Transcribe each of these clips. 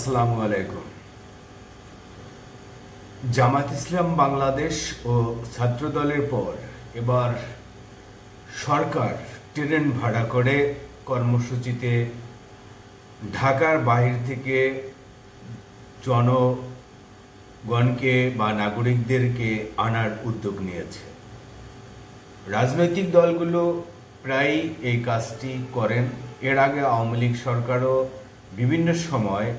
আসসালামু আলাইকুম। জামায়াত ইসলাম বাংলাদেশ ও ছাত্রদলের পর এবার সরকার ট্রেন ভাড়া করে কর্মসূচিতে ঢাকার বাহির থেকে জনগণকে বা নাগরিকদেরকে আনার উদ্যোগ নিয়েছে। রাজনৈতিক দলগুলো প্রায়ই এই কাজটি করেন। এর আগে আওয়ামী লীগ সরকারও বিভিন্ন সময়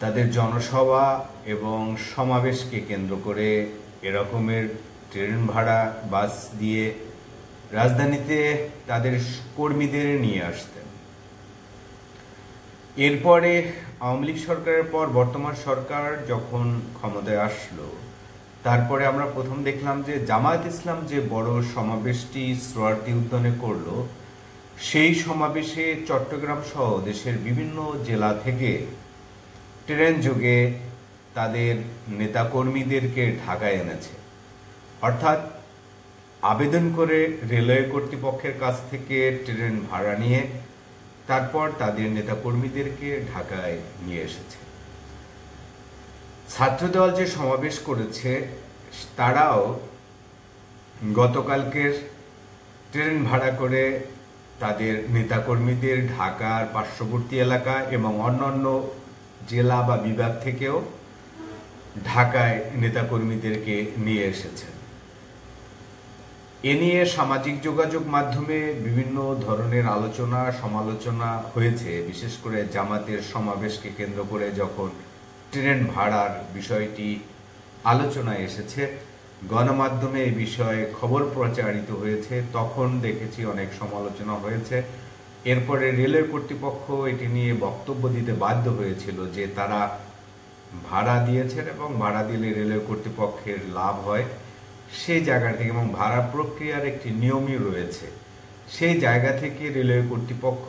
তাদের জনসভা এবং সমাবেশকে কেন্দ্র করে এরকমের ট্রেন ভাড়া বাস দিয়ে রাজধানীতে তাদের কর্মীদের নিয়ে আসতেন। এরপরে আওয়ামী লীগ সরকারের পর বর্তমান সরকার যখন ক্ষমতায় আসলো, তারপরে আমরা প্রথম দেখলাম যে জামায়াত ইসলাম যে বড় সমাবেশটি সোহরাওয়ার্দী উদ্যানে করলো, সেই সমাবেশে চট্টগ্রাম সহ দেশের বিভিন্ন জেলা থেকে ট্রেন যোগে তাদের নেতাকর্মীদেরকে ঢাকায় এনেছে। অর্থাৎ আবেদন করে রেলওয়ে কর্তৃপক্ষের কাছ থেকে ট্রেন ভাড়া নিয়ে তারপর তাদের নেতাকর্মীদেরকে ঢাকায় নিয়ে এসেছে। ছাত্রদল যে সমাবেশ করেছে, তারাও গতকালকের ট্রেন ভাড়া করে তাদের নেতাকর্মীদের ঢাকার পার্শ্ববর্তী এলাকা এবং অন্যান্য জেলা বা বিভাগ থেকেও ঢাকায় নেতাকর্মীদেরকে নিয়ে এসেছেন। এ নিয়ে সামাজিক যোগাযোগ মাধ্যমে বিভিন্ন ধরনের আলোচনা সমালোচনা হয়েছে। বিশেষ করে জামাতের সমাবেশকে কেন্দ্র করে যখন ট্রেন ভাড়ার বিষয়টি আলোচনায় এসেছে, গণমাধ্যমে এই বিষয়ে খবর প্রচারিত হয়েছে, তখন দেখেছি অনেক সমালোচনা হয়েছে। এরপরে রেলের কর্তৃপক্ষ এটি নিয়ে বক্তব্য দিতে বাধ্য হয়েছিল যে তারা ভাড়া দিয়েছেন এবং ভাড়া দিলে রেলের কর্তৃপক্ষের লাভ হয় সেই জায়গা থেকে, এবং ভাড়া প্রক্রিয়ার একটি নিয়মই রয়েছে। সেই জায়গা থেকে রেলওয়ে কর্তৃপক্ষ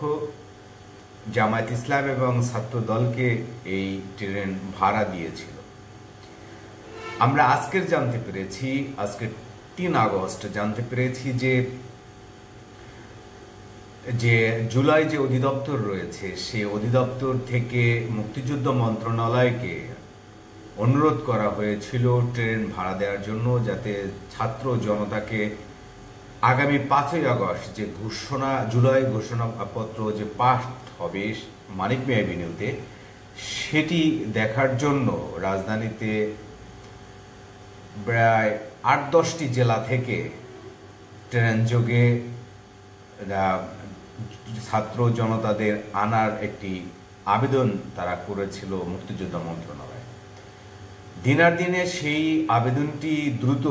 জামায়াত ইসলাম এবং ছাত্র দলকে এই ট্রেন ভাড়া দিয়েছিল। আমরা আজকের 3 আগস্ট জানতে পেরেছি যে জুলাই যে অধিদপ্তর রয়েছে, সেই অধিদপ্তর থেকে মুক্তিযুদ্ধ মন্ত্রণালয়কে অনুরোধ করা হয়েছিল ট্রেন ভাড়া দেওয়ার জন্য, যাতে ছাত্র জনতাকে আগামী 5ই আগস্ট যে জুলাই ঘোষণাপত্র যে পাস হবে মানিক মিয়া এভিনিউতে, সেটি দেখার জন্য রাজধানীতে প্রায় 8-10টি জেলা থেকে ট্রেন যোগে ছাত্র জনতাদের আনার একটি আবেদন তারা করেছিল মুক্তিযোদ্ধা মন্ত্রণালয়। দিনে সেই আবেদনটি দ্রুত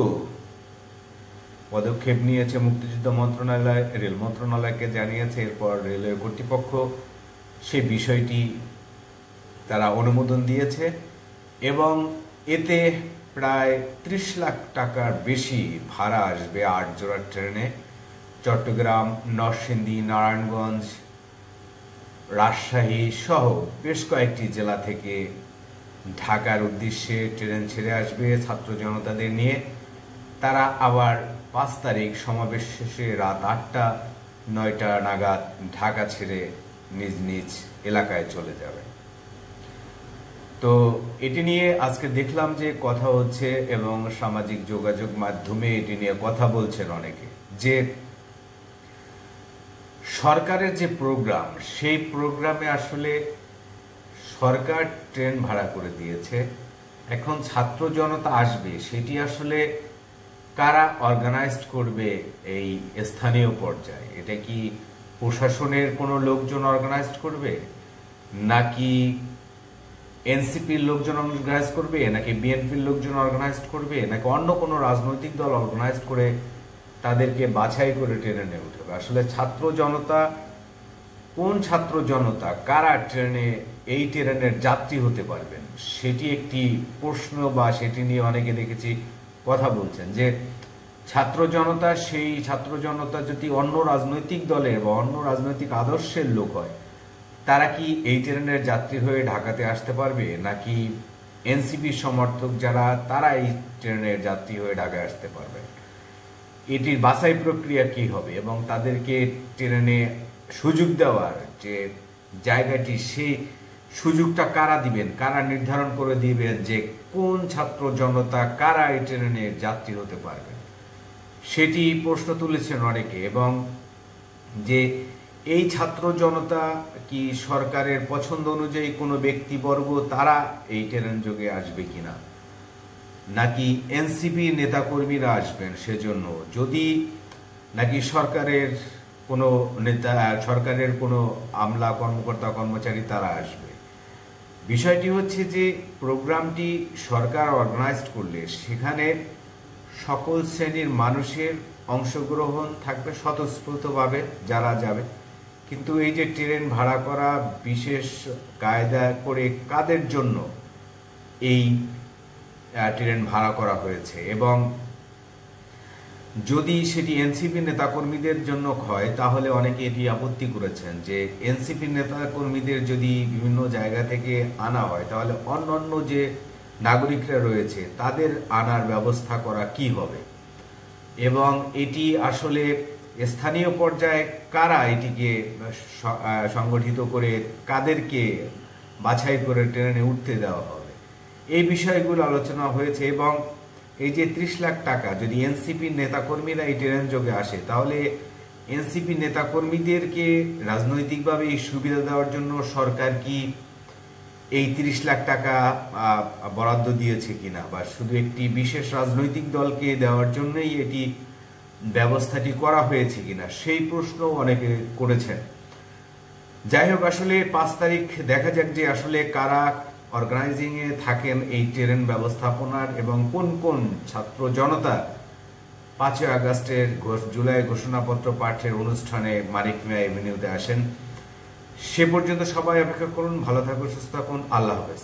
পদক্ষেপ নিয়েছে মুক্তিযোদ্ধা মন্ত্রণালয়, রেল মন্ত্রণালয়কে জানিয়েছে। এরপর রেলওয়ে কর্তৃপক্ষ সেই বিষয়টি তারা অনুমোদন দিয়েছে এবং এতে প্রায় 30 লাখ টাকার বেশি ভাড়া আসবে 8 জোড়া ট্রেনে। চট্টগ্রাম, নরসিংদী, নারায়ণগঞ্জ, রাজশাহী সহ বেশ কয়েকটি জেলা থেকে ঢাকার উদ্দেশ্যে ট্রেন ছেড়ে আসবে ছাত্র জনতাদের নিয়ে। তারা আবার 5 তারিখ সমাবেশ শেষে রাত 8টা-9টা নাগাদ ঢাকা ছেড়ে নিজ নিজ এলাকায় চলে যাবে। তো এটি নিয়ে আজকে দেখলাম যে কথা হচ্ছে এবং সামাজিক যোগাযোগ মাধ্যমে এটি নিয়ে কথা বলছেন অনেকে, যে সরকারের যে প্রোগ্রাম, সেই প্রোগ্রামে আসলে সরকার ট্রেন ভাড়া করে দিয়েছে, এখন ছাত্র জনতা আসবে, সেটি আসলে কারা অর্গানাইজড করবে এই স্থানীয় পর্যায়ে? এটা কি প্রশাসনের কোনো লোকজন অর্গানাইজড করবে, নাকি এনসিপির লোকজন অর্গানাইজ করবে, নাকি বিএনপির লোকজন অর্গানাইজড করবে, নাকি অন্য কোনো রাজনৈতিক দল অর্গানাইজড করে তাদেরকে বাছাই করে ট্রেনে নিয়ে উঠবে? আসলে ছাত্র জনতা, কোন ছাত্র জনতা, কারা এই ট্রেনের যাত্রী হতে পারবেন, সেটি একটি প্রশ্ন, বা সেটি নিয়ে অনেকে দেখেছি কথা বলছেন যে ছাত্র জনতা, সেই ছাত্র জনতা যদি অন্য রাজনৈতিক দলের বা অন্য রাজনৈতিক আদর্শের লোক হয়, তারা কি এই ট্রেনের যাত্রী হয়ে ঢাকাতে আসতে পারবে, নাকি এনসিপির সমর্থক যারা, তারা এই ট্রেনের যাত্রী হয়ে ঢাকায় আসতে পারবে? এটির বাছাই প্রক্রিয়া কি হবে এবং তাদেরকে ট্রেনে সুযোগ দেওয়ার যে জায়গাটি, সেই সুযোগটা কারা দিবেন, কারা নির্ধারণ করে দিবেন যে কোন ছাত্র জনতা কারা এই ট্রেনে যাত্রী হতে পারবেন, সেটি প্রশ্ন তুলেছেন অনেকে। এবং যে এই ছাত্র জনতা কি সরকারের পছন্দ অনুযায়ী কোনো ব্যক্তিবর্গ তারা এই ট্রেন যোগে আসবে কিনা, নাকি এনসিপি নেতাকর্মীরা আসবেন সেজন্য, যদি নাকি সরকারের কোনো নেতা, সরকারের কোনো আমলা কর্মকর্তা কর্মচারী তারা আসবে। বিষয়টি হচ্ছে যে প্রোগ্রামটি সরকার অর্গানাইজড করলে সেখানে সকল শ্রেণীর মানুষের অংশগ্রহণ থাকবে স্বতঃস্ফূর্তভাবে যারা যাবে, কিন্তু এই যে ট্রেন ভাড়া করা বিশেষ কায়দা করে কাদের জন্য এই ট্রেন ভাড়া করা হয়েছে, এবং যদি সেটি এনসিপি নেতাকর্মীদের জন্য হয় তাহলে অনেকে এটি আপত্তি করেছেন যে এনসিপি নেতাকর্মীদের যদি বিভিন্ন জায়গা থেকে আনা হয় তাহলে অন্যান্য যে নাগরিকরা রয়েছে তাদের আনার ব্যবস্থা করা কি হবে, এবং এটি আসলে স্থানীয় পর্যায়ে কারা এটিকে সংগঠিত করে কাদেরকে বাছাই করে ট্রেনে উঠতে দেওয়া হবে, এই বিষয়গুলো আলোচনা হয়েছে। এবং এই যে 30 লাখ টাকা যদি এনসিপি নেতাকর্মীরা এই ট্রেন যোগে আসে তাহলে এনসিপি নেতাকর্মীদেরকে রাজনৈতিকভাবে এই সুবিধা দেওয়ার জন্য সরকার কি এই 30 লাখ টাকা বরাদ্দ দিয়েছে কিনা, বা শুধু একটি বিশেষ রাজনৈতিক দলকে দেওয়ার জন্যই এটি ব্যবস্থাটি করা হয়েছে কিনা, সেই প্রশ্ন অনেকে করেছেন। যাই হোক, আসলে 5 তারিখ দেখা যাক যে আসলে কারা অর্গানাইজিং এ থাকেন এই ট্রেন ব্যবস্থাপনার, এবং কোন কোন ছাত্র জনতা 5 আগস্টের জুলাই ঘোষণাপত্র পাঠের অনুষ্ঠানে মানিক মিয়া এভিনিউতে আসেন। সে পর্যন্ত সবাই অপেক্ষা করুন। ভালো থাকুন, সুস্থ থাকুন। আল্লাহ হাফেজ।